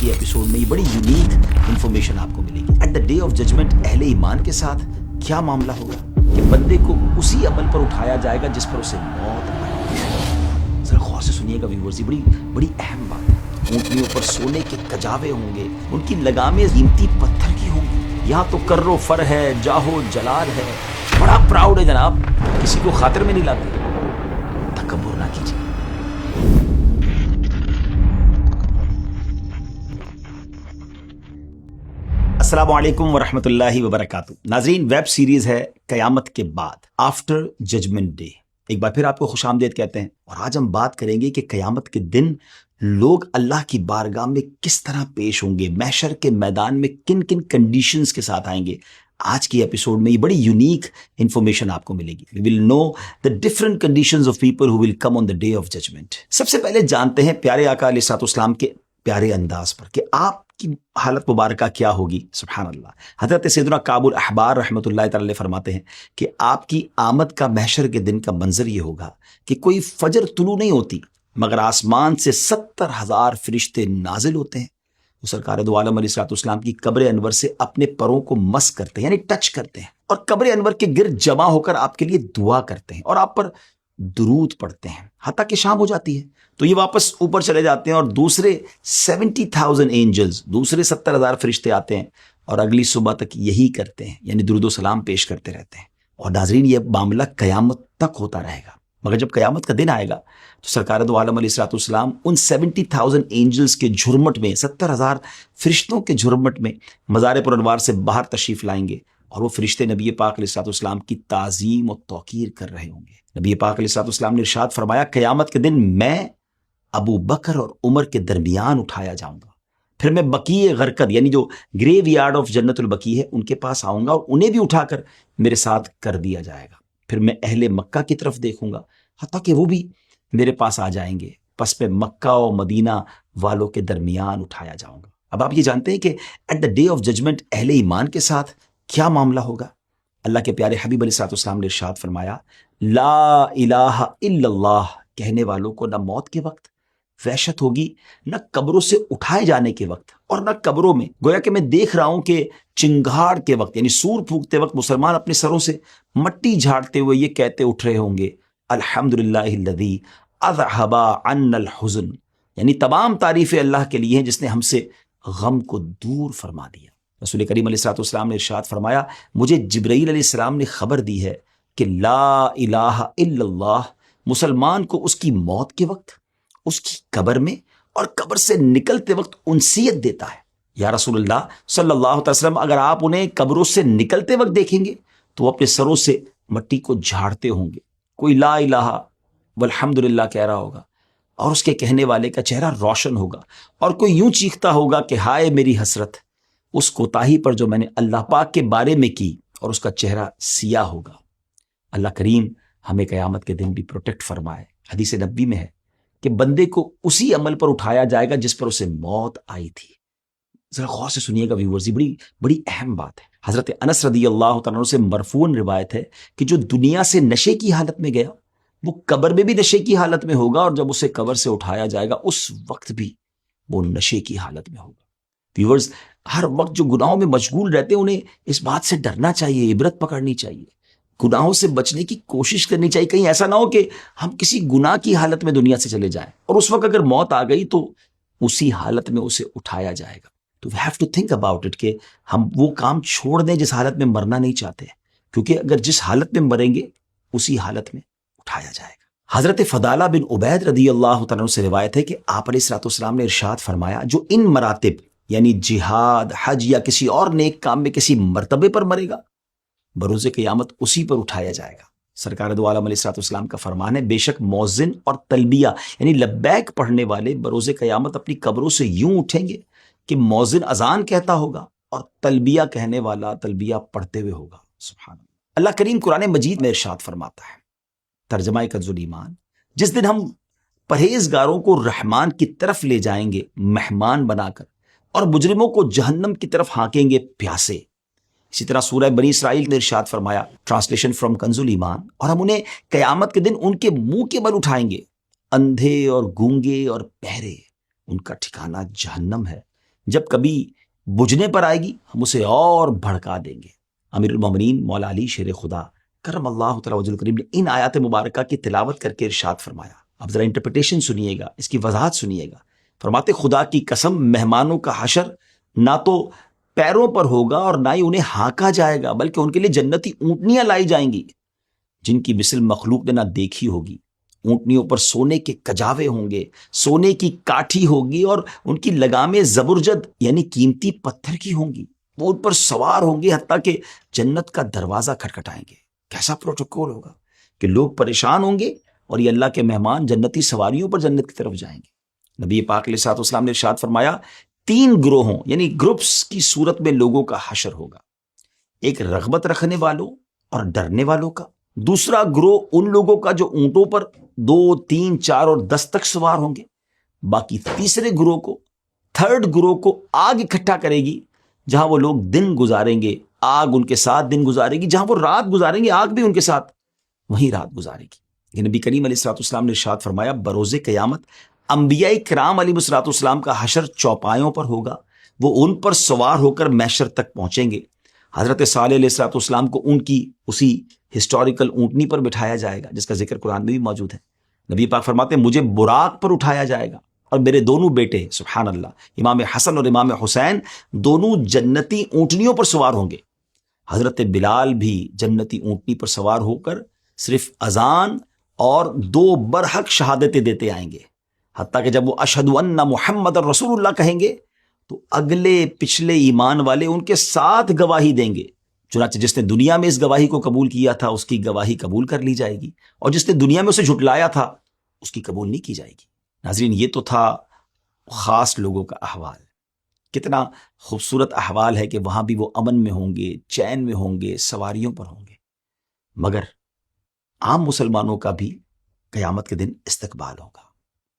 کی ایپیسوڈ میں یہ بڑی یونیک انفارمیشن آپ کو ملے گی. At the day of judgement اہل ایمان کے ساتھ کیا معاملہ ہوگا کہ بندے کو اسی عمل پر اٹھایا جائے گا جس پر اسے موت آئی. ذرا غور سے سنیے گا ویورز، یہ بڑی اہم بات ہے. اونٹنیوں پر سونے کے کجاوے ہوں گے، ان کی لگامیں قیمتی پتھر کی ہوں گی. یہاں تو کر و فر ہے، جاہو جلال ہے، بڑا پراؤڈ ہے جناب، کسی کو خاطر میں نہیں لاتے. تکبر نہ کیجیے. السلام علیکم ورحمۃ اللہ وبرکاتہ. ناظرین، ویب سیریز ہے قیامت کے بعد، آفٹر ججمنٹ ڈے. ایک بار پھر آپ کو خوش آمدید کہتے ہیں، اور آج ہم بات کریں گے کہ قیامت کے دن لوگ اللہ کی بارگاہ میں کس طرح پیش ہوں گے، محشر کے میدان میں کن کن کنڈیشنز کے ساتھ آئیں گے. آج کی ایپیسوڈ میں یہ بڑی یونیک انفارمیشن آپ کو ملے گی. We will know the different conditions of people who will come on the day of judgment. سب سے پہلے جانتے ہیں پیارے آقا علیہ الصلوۃ والسلام کے پیارے انداز پر کہ آپ کی حالت مبارکہ کیا ہوگی. سبحان اللہ. حضرت سیدنا کعب الاحبار رحمۃ اللہ تعالی علیہ فرماتے ہیں کہ آپ کی آمد کا محشر کے دن کا منظر یہ ہوگا کہ کوئی فجر طلوع نہیں ہوتی مگر آسمان سے 70,000 فرشتے نازل ہوتے ہیں. وہ سرکار دو عالم علیہ الصلوۃ والسلام کی قبر انور سے اپنے پروں کو مس کرتے ہیں، یعنی ٹچ کرتے ہیں، اور قبر انور کے گرد جمع ہو کر آپ کے لیے دعا کرتے ہیں اور آپ پر درود پڑھتے ہیں حتیٰ کہ شام ہو جاتی ہے. تو یہ واپس اوپر چلے جاتے ہیں اور دوسرے 70,000 اینجلز، دوسرے 70,000 فرشتے آتے ہیں اور اگلی صبح تک یہی کرتے ہیں، یعنی درود و سلام پیش کرتے رہتے ہیں. اور ناظرین، یہ معاملہ قیامت تک ہوتا رہے گا. مگر جب قیامت کا دن آئے گا تو سرکار دو عالم علیہ الصلوۃ والسلام ان 70,000 اینجلز کے جھرمٹ میں، 70,000 فرشتوں کے جھرمٹ میں مزار پر انوار سے باہر تشریف لائیں گے، اور وہ فرشتے نبی پاک علیہ الصلوۃ والسلام کی تعظیم و توقیر کر رہے ہوں گے. نبی پاک علیہ الصلوۃ والسلام نے ارشاد فرمایا، قیامت کے دن میں ابو بکر اور عمر کے درمیان اٹھایا جاؤں گا، پھر میں بقیع غرقد، یعنی جو گریو یارڈ آف جنت البقیع ہے، ان کے پاس آؤں گا اور انہیں بھی اٹھا کر میرے ساتھ کر دیا جائے گا. پھر میں اہل مکہ کی طرف دیکھوں گا حتیٰ کہ وہ بھی میرے پاس آ جائیں گے، پس میں مکہ و مدینہ والوں کے درمیان اٹھایا جاؤں گا. اب آپ یہ جانتے ہیں کہ at the day of judgement اہل ایمان کے ساتھ کیا معاملہ ہوگا. اللہ کے پیارے حبیب علیہ الصلوۃ والسلام نے ارشاد فرمایا، لا الہ الا اللہ کہنے والوں کو نہ موت کے وقت وحشت ہوگی، نہ قبروں سے اٹھائے جانے کے وقت، اور نہ قبروں میں. گویا کہ میں دیکھ رہا ہوں کہ چنگھاڑ کے وقت، یعنی سور پھونکتے وقت مسلمان اپنے سروں سے مٹی جھاڑتے ہوئے یہ کہتے اٹھ رہے ہوں گے، الحمدللہ الذی اذھب عنا الحزن، یعنی تمام تعریفیں اللہ کے لیے ہیں جس نے ہم سے غم کو دور فرما دیا. رسول کریم علیہ الصلوۃ والسلام نے ارشاد فرمایا، مجھے جبرائیل علیہ السلام نے خبر دی ہے کہ لا الہ الا اللہ مسلمان کو اس کی موت کے وقت، اس کی قبر میں اور قبر سے نکلتے وقت انسیت دیتا ہے. یا رسول اللہ صلی اللہ علیہ وسلم، اگر آپ انہیں قبروں سے نکلتے وقت دیکھیں گے تو وہ اپنے سروں سے مٹی کو جھاڑتے ہوں گے. کوئی لا الہ والحمدللہ کہہ رہا ہوگا اور اس کے کہنے والے کا چہرہ روشن ہوگا، اور کوئی یوں چیختا ہوگا کہ ہائے میری حسرت اس کوتاہی پر جو میں نے اللہ پاک کے بارے میں کی، اور اس کا چہرہ سیاہ ہوگا. اللہ کریم ہمیں قیامت کے دن بھی پروٹیکٹ فرمائے. حدیث نبوی میں ہے کہ بندے کو اسی عمل پر اٹھایا جائے گا جس پر اسے موت آئی تھی. ذرا غور سے سنیے گا ویورز، بڑی اہم بات ہے. حضرت انس رضی اللہ تعالیٰ عنہ سے مرفوعاً روایت ہے کہ جو دنیا سے نشے کی حالت میں گیا وہ قبر میں بھی نشے کی حالت میں ہوگا، اور جب اسے قبر سے اٹھایا جائے گا اس وقت بھی وہ نشے کی حالت میں ہوگا. ویورز، ہر وقت جو گناہوں میں مشغول رہتے ہیں انہیں اس بات سے ڈرنا چاہیے، عبرت پکڑنی چاہیے، گناہوں سے بچنے کی کوشش کرنی چاہیے. کہیں ایسا نہ ہو کہ ہم کسی گناہ کی حالت میں دنیا سے چلے جائیں اور اس وقت اگر موت آ گئی تو اسی حالت میں اسے اٹھایا جائے گا. تو we have to think about it کہ ہم وہ کام چھوڑ دیں جس حالت میں مرنا نہیں چاہتے، کیونکہ اگر جس حالت میں مریں گے اسی حالت میں اٹھایا جائے گا. حضرت فضالہ بن عبید رضی اللہ تعالیٰ عنہ سے روایت ہے کہ آپ علیہ الصلوۃ والسلام نے ارشاد فرمایا، جو ان مراتب یعنی جہاد، حج یا کسی اور نیک کام میں کسی مرتبے پر مرے گا بروز قیامت اسی پر اٹھایا جائے گا. سرکار دو عالم علیہ الصلوۃ والسلام کا فرمان ہے، بے شک مؤذن اور تلبیہ یعنی لبیک پڑھنے والے بروز قیامت اپنی قبروں سے یوں اٹھیں گے کہ مؤذن اذان کہتا ہوگا اور تلبیہ کہنے والا تلبیہ پڑھتے ہوئے ہوگا. سبحان اللہ. اللہ کریم قرآن مجید میں ارشاد فرماتا ہے، ترجمہ کنز الایمان، جس دن ہم پرہیزگاروں کو رحمان کی طرف لے جائیں گے مہمان بنا کر، اور مجرموں کو جہنم کی طرف ہانکیں گے پیاسے. اسی طرح سورہ بنی اسرائیل نے ارشاد فرمایا، ٹرانسلیشن فرام کنز الایمان، اور ہم انہیں قیامت کے دن ان کے منہ کے بل اٹھائیں گے، اندھے اور گونگے اور بہرے، ان کا ٹھکانہ جہنم ہے، جب کبھی بجھنے پر آئے گی ہم اسے اور بھڑکا دیں گے۔ امیر المومنین مولا علی شیر خدا کرم اللہ تعالی وجہ الکریم نے ان آیات مبارکہ کی تلاوت کر کے ارشاد فرمایا۔ اب ذرا انٹرپریٹیشن سنیے گا، اس کی وضاحت سنیے گا۔ فرماتے خدا کی قسم مہمانوں کا حشر نہ تو پیروں پر ہوگا اور نہ ہی انہیں ہانکا جائے گا، بلکہ ان کے لیے جنتی اونٹنیاں لائی جائیں گی جن کی مثل مخلوق نے نہ دیکھی ہوگی۔ اونٹنیوں پر سونے کے کجاوے ہوں گے، سونے کی کاٹھی ہوگی اور ان کی لگامیں زبرجد یعنی قیمتی پتھر کی ہوں گی۔ وہ ان پر سوار ہوں گے حتیٰ کہ جنت کا دروازہ کھٹکھٹائیں گے۔ کیسا پروٹوکول ہوگا کہ لوگ پریشان ہوں گے اور یہ اللہ کے مہمان جنتی سواریوں پر جنت کی طرف جائیں گے۔ نبی پاک علیہ الصلوۃ والسلام نے ارشاد فرمایا 3 گروہوں یعنی گروپس کی صورت میں لوگوں کا حشر ہوگا، ایک رغبت رکھنے والوں اور ڈرنے والوں کا، دوسرا گروہ ان لوگوں کا جو اونٹوں پر 2، 3، 4 اور 10 تک سوار ہوں گے، باقی تیسرے گروہ کو، تھرڈ گروہ کو آگ اکٹھا کرے گی جہاں وہ لوگ دن گزاریں گے، آگ ان کے ساتھ دن گزارے گی، جہاں وہ رات گزاریں گے آگ بھی ان کے ساتھ وہیں رات گزارے گی۔ یہ نبی کریم علیہ الصلوۃ والسلام نے ارشاد فرمایا بروز قیامت انبیاء کرام علیہ الصلوۃ والسلام کا حشر چوپایوں پر ہوگا، وہ ان پر سوار ہو کر محشر تک پہنچیں گے۔ حضرت صالح علیہ الصلوۃ والسلام کو ان کی اسی ہسٹوریکل اونٹنی پر بٹھایا جائے گا جس کا ذکر قرآن میں بھی موجود ہے۔ نبی پاک فرماتے ہیں مجھے براق پر اٹھایا جائے گا اور میرے دونوں بیٹے سبحان اللہ امام حسن اور امام حسین دونوں جنتی اونٹنیوں پر سوار ہوں گے۔ حضرت بلال بھی جنتی اونٹنی پر سوار ہو کر صرف اذان اور 2 برحق شہادتیں دیتے آئیں گے، حتیٰ کہ جب وہ اشہد ان محمد رسول اللہ کہیں گے تو اگلے پچھلے ایمان والے ان کے ساتھ گواہی دیں گے۔ چنانچہ جس نے دنیا میں اس گواہی کو قبول کیا تھا اس کی گواہی قبول کر لی جائے گی، اور جس نے دنیا میں اسے جھٹلایا تھا اس کی قبول نہیں کی جائے گی۔ ناظرین یہ تو تھا خاص لوگوں کا احوال، کتنا خوبصورت احوال ہے کہ وہاں بھی وہ امن میں ہوں گے، چین میں ہوں گے، سواریوں پر ہوں گے۔ مگر عام مسلمانوں کا بھی قیامت کے دن استقبال ہوگا۔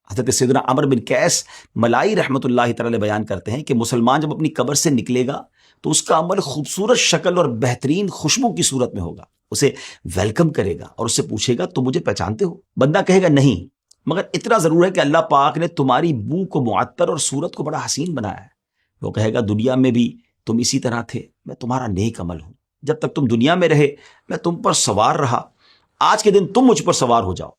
حضرت سیدنا عمرو بن قیس ملائی رحمۃ اللہ تعالی بیان کرتے ہیں کہ مسلمان جب اپنی قبر سے نکلے گا تو اس کا عمل خوبصورت شکل اور بہترین خوشبو کی صورت میں ہوگا، اسے ویلکم کرے گا اور اس سے پوچھے گا تم مجھے پہچانتے ہو؟ بندہ کہے گا نہیں، مگر اتنا ضرور ہے کہ اللہ پاک نے تمہاری بو کو معطر اور صورت کو بڑا حسین بنایا ہے۔ وہ کہے گا دنیا میں بھی تم اسی طرح تھے، میں تمہارا نیک عمل ہوں، جب تک تم دنیا میں رہے میں تم پر سوار رہا، آج کے دن تم مجھ پر سوار ہو جاؤ۔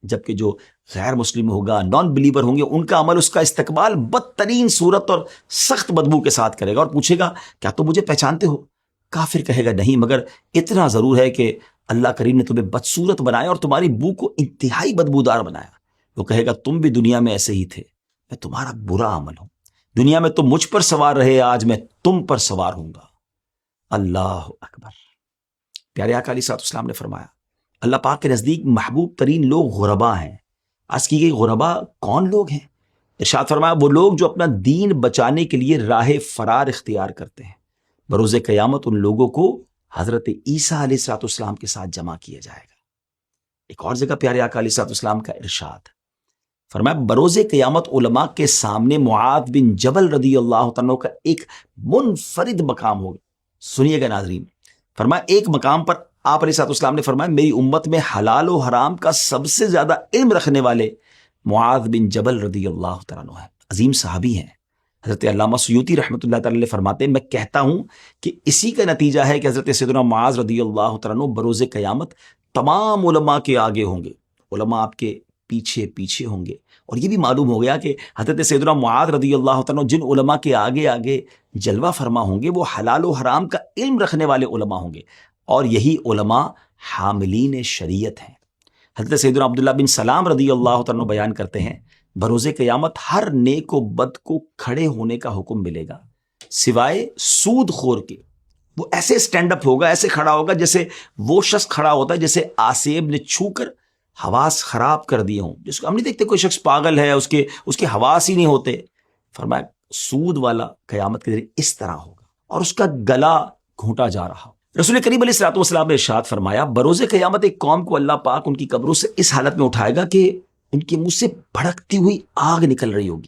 جبکہ جو غیر مسلم ہوگا، نان بلیور ہوں گے، ان کا عمل اس کا استقبال بدترین صورت اور سخت بدبو کے ساتھ کرے گا اور پوچھے گا کیا تم مجھے پہچانتے ہو؟ کافر کہے گا نہیں، مگر اتنا ضرور ہے کہ اللہ کریم نے تمہیں بدصورت بنایا اور تمہاری بو کو انتہائی بدبودار بنایا۔ وہ کہے گا تم بھی دنیا میں ایسے ہی تھے، میں تمہارا برا عمل ہوں، دنیا میں تم مجھ پر سوار رہے، آج میں تم پر سوار ہوں گا۔ اللہ اکبر۔ پیارے آقا علیہ الصلوۃ والسلام نے فرمایا اللہ پاک کے نزدیک محبوب ترین لوگ غربا ہیں۔ عرض کی گئی غربا کون لوگ ہیں؟ ارشاد فرمایا وہ لوگ جو اپنا دین بچانے کے لیے راہ فرار اختیار کرتے ہیں۔ بروز قیامت ان لوگوں کو حضرت عیسیٰ علیہ الصلوۃ والسلام کے ساتھ جمع کیا جائے گا۔ ایک اور جگہ پیارے آقا علیہ الصلوۃ والسلام کا ارشاد فرمایا بروز قیامت علماء کے سامنے معاذ بن جبل رضی اللہ تعالیٰ کا ایک منفرد مقام ہوگا۔ سنیے گا ناظرین، فرمایا ایک مقام پر آپ علیہ الصلوۃ والسلام نے فرمایا میری امت میں حلال و حرام کا سب سے زیادہ علم رکھنے والے معاذ بن جبل رضی اللہ تعالیٰ عنہ ہیں، عظیم صحابی ہیں۔ حضرت علامہ سیوطی رحمۃ اللہ تعالی علیہ فرماتے ہیں میں کہتا ہوں کہ اسی کا نتیجہ ہے کہ حضرت سیدنا معاذ رضی اللہ تعالیٰ عنہ بروز قیامت تمام علماء کے آگے ہوں گے، علماء آپ کے پیچھے پیچھے ہوں گے۔ اور یہ بھی معلوم ہو گیا کہ حضرت سیدنا معاذ رضی اللہ تعالیٰ عنہ جن علماء کے آگے آگے جلوہ فرما ہوں گے وہ حلال و حرام کا علم رکھنے والے علماء ہوں گے، اور یہی علماء حاملین شریعت ہیں۔ حضرت سیدنا عبداللہ بن سلام رضی اللہ تعالیٰ عنہ بیان کرتے ہیں بروز قیامت ہر نیک و بد کو کھڑے ہونے کا حکم ملے گا سوائے سود خور کے۔ وہ ایسے سٹینڈ اپ ہوگا، ایسے کھڑا ہوگا جیسے وہ شخص کھڑا ہوتا ہے جسے آسیب نے چھو کر حواس خراب کر دیے ہوں، جس کو ہم نہیں دیکھتے کوئی شخص پاگل ہے، اس کے حواس ہی نہیں ہوتے۔ فرمایا سود والا قیامت کے دن اس طرح ہوگا اور اس کا گلا گھونٹا جا رہا ہو۔ رسول کریم علیہ الصلوۃ والسلام نے ارشاد فرمایا بروز قیامت ایک قوم کو اللہ پاک ان کی قبروں سے اس حالت میں اٹھائے گا کہ ان کے منہ سے بھڑکتی ہوئی آگ نکل رہی ہوگی۔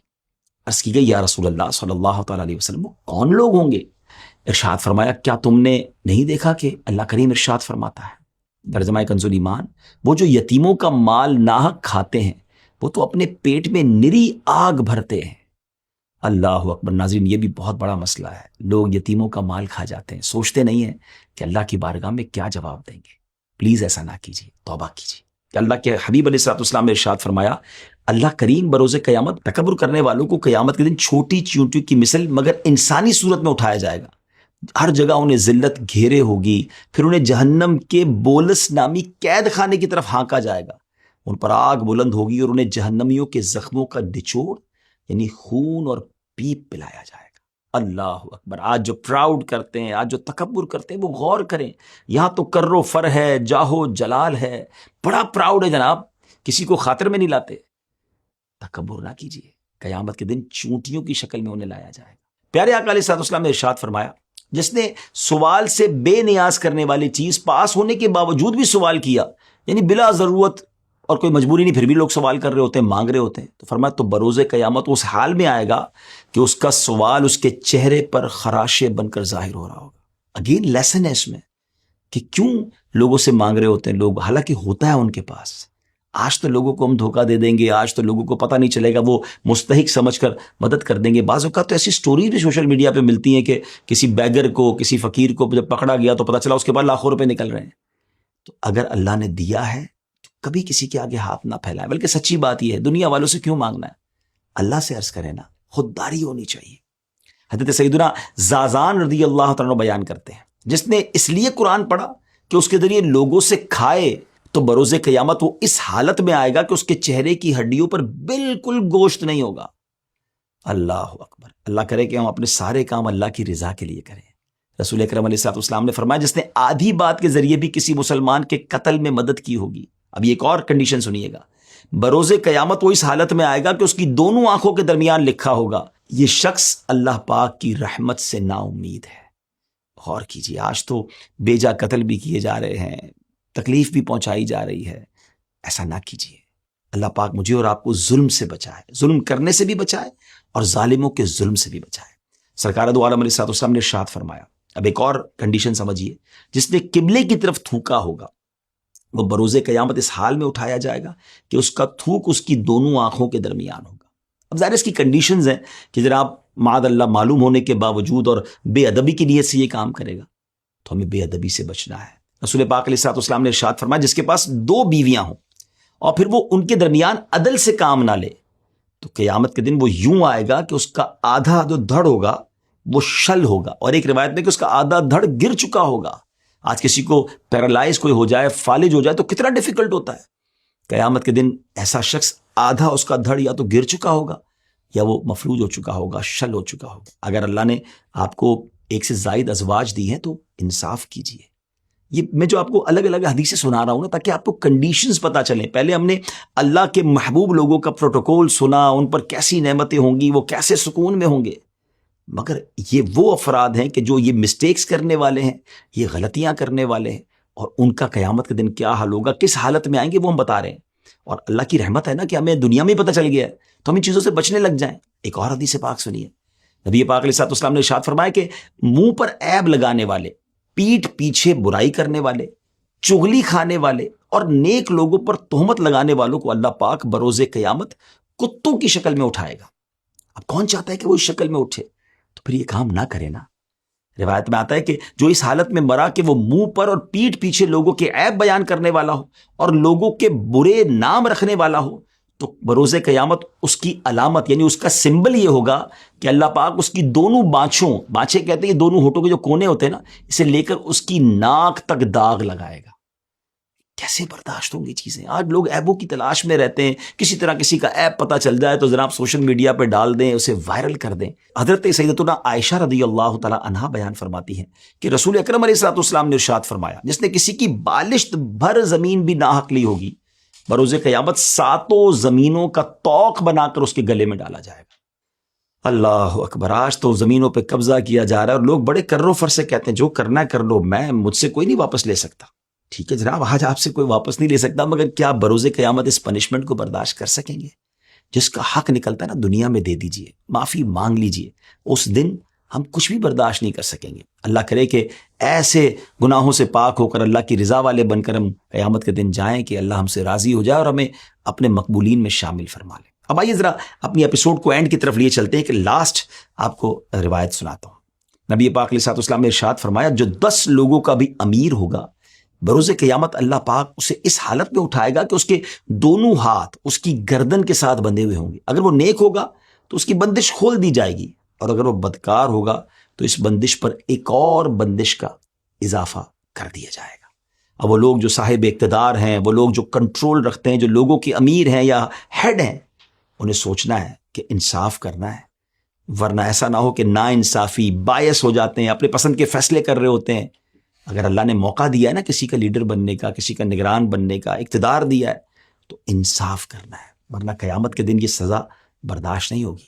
عرض کی گئی یا رسول اللہ صلی اللہ تعالیٰ علیہ وسلم وہ کون لوگ ہوں گے؟ ارشاد فرمایا کیا تم نے نہیں دیکھا کہ اللہ کریم ارشاد فرماتا ہے ترجمہ کنز ایمان وہ جو یتیموں کا مال ناحق کھاتے ہیں وہ تو اپنے پیٹ میں نری آگ بھرتے ہیں، اللہ اکبر. ناظرین یہ بھی بہت بڑا مسئلہ ہے. لوگ یتیموں کا مال کھا جاتے ہیں, سوچتے نہیں ہیں کہ اللہ کی بارگاہ میں کیا جواب دیں گے. پلیز ایسا نہ کیجیے, توبہ کیجیے. کہ اللہ کے حبیب علیہ الصلوۃ والسلام نے ارشاد فرمایا, اللہ کریم بروز قیامت تکبر کرنے والوں کو قیامت کے دن چھوٹی چیونٹیوں کی مثل مگر انسانی صورت میں اٹھایا جائے گا. ہر جگہ انہیں ذلت گھیرے ہوگی, پھر انہیں جہنم کے بولس نامی قید خانے کی طرف ہانکا جائے گا. ان پر آگ بلند ہوگی اور انہیں جہنمیوں کے زخموں کا نچوڑ یعنی خون اور پیپ پلایا جائے گا. اللہ اکبر. آج جو پراؤڈ کرتے ہیں, آج جو تکبر کرتے ہیں, وہ غور کریں. یہاں تو کرو فر ہے, جاہو جلال ہے, بڑا پراؤڈ ہے جناب, کسی کو خاطر میں نہیں لاتے. تکبر نہ کیجیے, قیامت کے دن چونٹیوں کی شکل میں انہیں لایا جائے گا. پیارے آقا علیہ الصلوۃ والسلام نے ارشاد فرمایا, جس نے سوال سے بے نیاز کرنے والی چیز پاس ہونے کے باوجود بھی سوال کیا, یعنی بلا ضرورت اور کوئی مجبوری نہیں, پھر بھی لوگ سوال کر رہے ہوتے ہیں, مانگ رہے ہوتے ہیں, تو فرمایا تو بروز قیامت اس حال میں آئے گا کہ اس کا سوال اس کے چہرے پر خراشے بن کر ظاہر ہو رہا ہوگا. اگین لیسن ہے اس میں کہ کیوں لوگوں سے مانگ رہے ہوتے ہیں لوگ, حالانکہ ہوتا ہے ان کے پاس. آج تو لوگوں کو ہم دھوکہ دے دیں گے, آج تو لوگوں کو پتہ نہیں چلے گا, وہ مستحق سمجھ کر مدد کر دیں گے. بعض اوقات تو ایسی سٹوریز بھی سوشل میڈیا پہ ملتی ہیں کہ کسی بیگر کو, کسی فقیر کو جب پکڑا گیا تو پتہ چلا اس کے بعد لاکھوں روپے نکل رہے ہیں. تو اگر اللہ نے دیا ہے تو کبھی کسی کے آگے ہاتھ نہ پھیلائے, بلکہ سچی بات یہ ہے, دنیا والوں سے کیوں مانگنا ہے, اللہ سے عرض کرے نا, خودداری ہونی چاہیے. حضرت سیدنا زازان رضی اللہ تعالیٰ عنہ بیان کرتے ہیں, جس نے اس لیے قرآن پڑھا کہ اس کے ذریعے لوگوں سے کھائے تو بروز قیامت وہ اس حالت میں آئے گا کہ اس کے چہرے کی ہڈیوں پر بالکل گوشت نہیں ہوگا. اللہ اکبر. اللہ کرے کہ ہم اپنے سارے کام اللہ کی رضا کے لیے کریں. رسول اکرم علیہ الصلوۃ والسلام نے فرمایا, جس نے آدھی بات کے ذریعے بھی کسی مسلمان کے قتل میں مدد کی ہوگی. اب یہ ایک اور کنڈیشن سنیے گا, بروز قیامت وہ اس حالت میں آئے گا کہ اس کی دونوں آنکھوں کے درمیان لکھا ہوگا, یہ شخص اللہ پاک کی رحمت سے نا امید ہے. غور کیجیے, آج تو بے جا قتل بھی کیے جا رہے ہیں, تکلیف بھی پہنچائی جا رہی ہے. ایسا نہ کیجیے. اللہ پاک مجھے اور آپ کو ظلم سے بچائے, ظلم کرنے سے بھی بچائے اور ظالموں کے ظلم سے بھی بچائے. سرکار دو عالم علیہ الصلوۃ والسلام نے ارشاد فرمایا, اب ایک اور کنڈیشن سمجھیے, جس نے قبلے کی طرف تھوکا ہوگا وہ بروز قیامت اس حال میں اٹھایا جائے گا کہ اس کا تھوک اس کی دونوں آنکھوں کے درمیان ہوگا. اب ظاہر اس کی کنڈیشنز ہیں کہ جناب معاذ اللہ معلوم ہونے کے باوجود اور بے ادبی کی نیت سے یہ کام کرے گا, تو ہمیں بے ادبی سے بچنا ہے. رسول پاک علیہ الصلوۃ والسلام نے ارشاد فرمایا, جس کے پاس 2 بیویاں ہوں اور پھر وہ ان کے درمیان عدل سے کام نہ لے, تو قیامت کے دن وہ یوں آئے گا کہ اس کا آدھا جو دھڑ ہوگا وہ شل ہوگا, اور ایک روایت میں کہ اس کا آدھا دھڑ گر چکا ہوگا. آج کسی کو پیرالائز کوئی ہو جائے, فالج ہو جائے تو کتنا ڈیفیکلٹ ہوتا ہے. قیامت کے دن ایسا شخص آدھا اس کا دھڑ یا تو گر چکا ہوگا یا وہ مفلوج ہو چکا ہوگا, شل ہو چکا ہوگا. اگر اللہ نے آپ کو ایک سے زائد ازواج دی ہیں تو انصاف کیجیے. یہ میں جو آپ کو الگ الگ حدیثیں سنا رہا ہوں نا, تاکہ آپ کو کنڈیشنز پتہ چلیں. پہلے ہم نے اللہ کے محبوب لوگوں کا پروٹوکول سنا, ان پر کیسی نعمتیں ہوں گی, وہ کیسے سکون میں ہوں گے. مگر یہ وہ افراد ہیں کہ جو یہ مسٹیکس کرنے والے ہیں, یہ غلطیاں کرنے والے ہیں, اور ان کا قیامت کے دن کیا حال ہوگا, کس حالت میں آئیں گے, وہ ہم بتا رہے ہیں. اور اللہ کی رحمت ہے نا کہ ہمیں دنیا میں پتہ چل گیا ہے, تو ہم ان چیزوں سے بچنے لگ جائیں. ایک اور حدیث پاک سنیے. نبی پاک علیہ الصلوۃ والسلام نے ارشاد فرمایا کہ منہ پر عیب لگانے والے, پیٹھ پیچھے برائی کرنے والے, چغلی کھانے والے اور نیک لوگوں پر تہمت لگانے والوں کو اللہ پاک بروز قیامت کتوں کی شکل میں اٹھائے گا. اب کون چاہتا ہے کہ وہ اس شکل میں اٹھے, تو پھر یہ کام نہ کرے نا. روایت میں آتا ہے کہ جو اس حالت میں مرا کہ وہ منہ پر اور پیٹھ پیچھے لوگوں کے عیب بیان کرنے والا ہو اور لوگوں کے برے نام رکھنے والا ہو, تو بروز قیامت اس کی علامت یعنی اس کا سمبل یہ ہوگا کہ اللہ پاک اس کی دونوں بانچیں کہتے ہیں یہ دونوں ہونٹوں کے جو کونے ہوتے ہیں نا, اسے لے کر اس کی ناک تک داغ لگائے گا. کیسے برداشت ہوں گی چیزیں. آج لوگ عیبوں کی تلاش میں رہتے ہیں, کسی طرح کسی کا عیب پتہ چل جائے تو جناب سوشل میڈیا پہ ڈال دیں, اسے وائرل کر دیں. حضرت سیدتنا عائشہ رضی اللہ تعالی عنہا بیان فرماتی ہیں کہ رسول اکرم علیہ الصلوۃ والسلام نے ارشاد فرمایا, جس نے کسی کی بالشت بھر زمین بھی ناحق لی ہوگی, بروز قیامت 7 زمینوں کا توق بنا کر اس کے گلے میں ڈالا جائے گا. اللہ اکبر. آج تو زمینوں پہ قبضہ کیا جا رہا ہے اور لوگ بڑے کرو فر سے کہتے ہیں جو کرنا ہے کر لو, مجھ سے کوئی نہیں واپس لے سکتا. ٹھیک ہے جناب, آج آپ سے کوئی واپس نہیں لے سکتا, مگر کیا بروز قیامت اس پنشمنٹ کو برداشت کر سکیں گے؟ جس کا حق نکلتا ہے نا دنیا میں دے دیجئے, معافی مانگ لیجئے. اس دن ہم کچھ بھی برداشت نہیں کر سکیں گے. اللہ کرے کہ ایسے گناہوں سے پاک ہو کر اللہ کی رضا والے بن کر ہم قیامت کے دن جائیں کہ اللہ ہم سے راضی ہو جائے اور ہمیں اپنے مقبولین میں شامل فرما لے. اب آئیے ذرا اپنی ایپیسوڈ کو اینڈ کی طرف لیے چلتے ہیں کہ لاسٹ آپ کو روایت سناتا ہوں۔ نبی پاک علیہ الصلوۃ والسلام نے ارشاد فرمایا، جو 10 لوگوں کا بھی امیر ہوگا بروز قیامت اللہ پاک اسے اس حالت میں اٹھائے گا کہ اس کے دونوں ہاتھ اس کی گردن کے ساتھ بندھے ہوئے ہوں گے۔ اگر وہ نیک ہوگا تو اس کی بندش کھول دی جائے گی، اور اگر وہ بدکار ہوگا تو اس بندش پر ایک اور بندش کا اضافہ کر دیا جائے گا۔ اب وہ لوگ جو صاحب اقتدار ہیں، وہ لوگ جو کنٹرول رکھتے ہیں، جو لوگوں کے امیر ہیں یا ہیڈ ہیں، انہیں سوچنا ہے کہ انصاف کرنا ہے، ورنہ ایسا نہ ہو کہ نا انصافی بائس ہو جاتے ہیں، اپنے پسند کے فیصلے کر رہے ہوتے ہیں۔ اگر اللہ نے موقع دیا ہے نا کسی کا لیڈر بننے کا، کسی کا نگران بننے کا، اقتدار دیا ہے، تو انصاف کرنا ہے، ورنہ قیامت کے دن یہ سزا برداشت نہیں ہوگی۔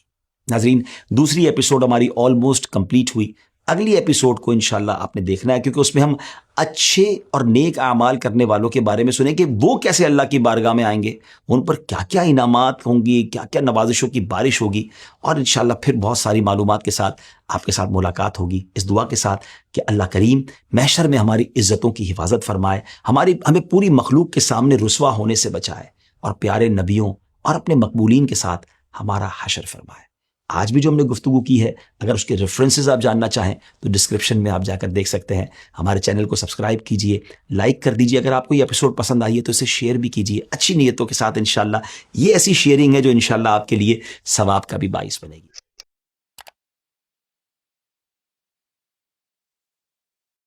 ناظرین، دوسری ایپیسوڈ ہماری آلموسٹ کمپلیٹ ہوئی۔ اگلی ایپیسوڈ کو انشاءاللہ آپ نے دیکھنا ہے، کیونکہ اس میں ہم اچھے اور نیک اعمال کرنے والوں کے بارے میں سنیں کہ وہ کیسے اللہ کی بارگاہ میں آئیں گے، ان پر کیا کیا انعامات ہوں گی، کیا کیا نوازشوں کی بارش ہوگی، اور انشاءاللہ پھر بہت ساری معلومات کے ساتھ آپ کے ساتھ ملاقات ہوگی، اس دعا کے ساتھ کہ اللہ کریم محشر میں ہماری عزتوں کی حفاظت فرمائے، ہمیں پوری مخلوق کے سامنے رسوا ہونے سے بچائے، اور پیارے نبیوں اور اپنے مقبولین کے ساتھ ہمارا حشر فرمائے۔ آج بھی جو ہم نے گفتگو کی ہے، اگر اس کے ریفرنسز آپ جاننا چاہیں تو ڈسکرپشن میں آپ جا کر دیکھ سکتے ہیں۔ ہمارے چینل کو سبسکرائب کیجئے، لائک کر دیجئے، اگر آپ کو یہ ایپیسوڈ پسند آئی ہے تو اسے شیئر بھی کیجئے اچھی نیتوں کے ساتھ۔ انشاءاللہ یہ ایسی شیئرنگ ہے جو انشاءاللہ آپ کے لیے ثواب کا بھی باعث بنے گی۔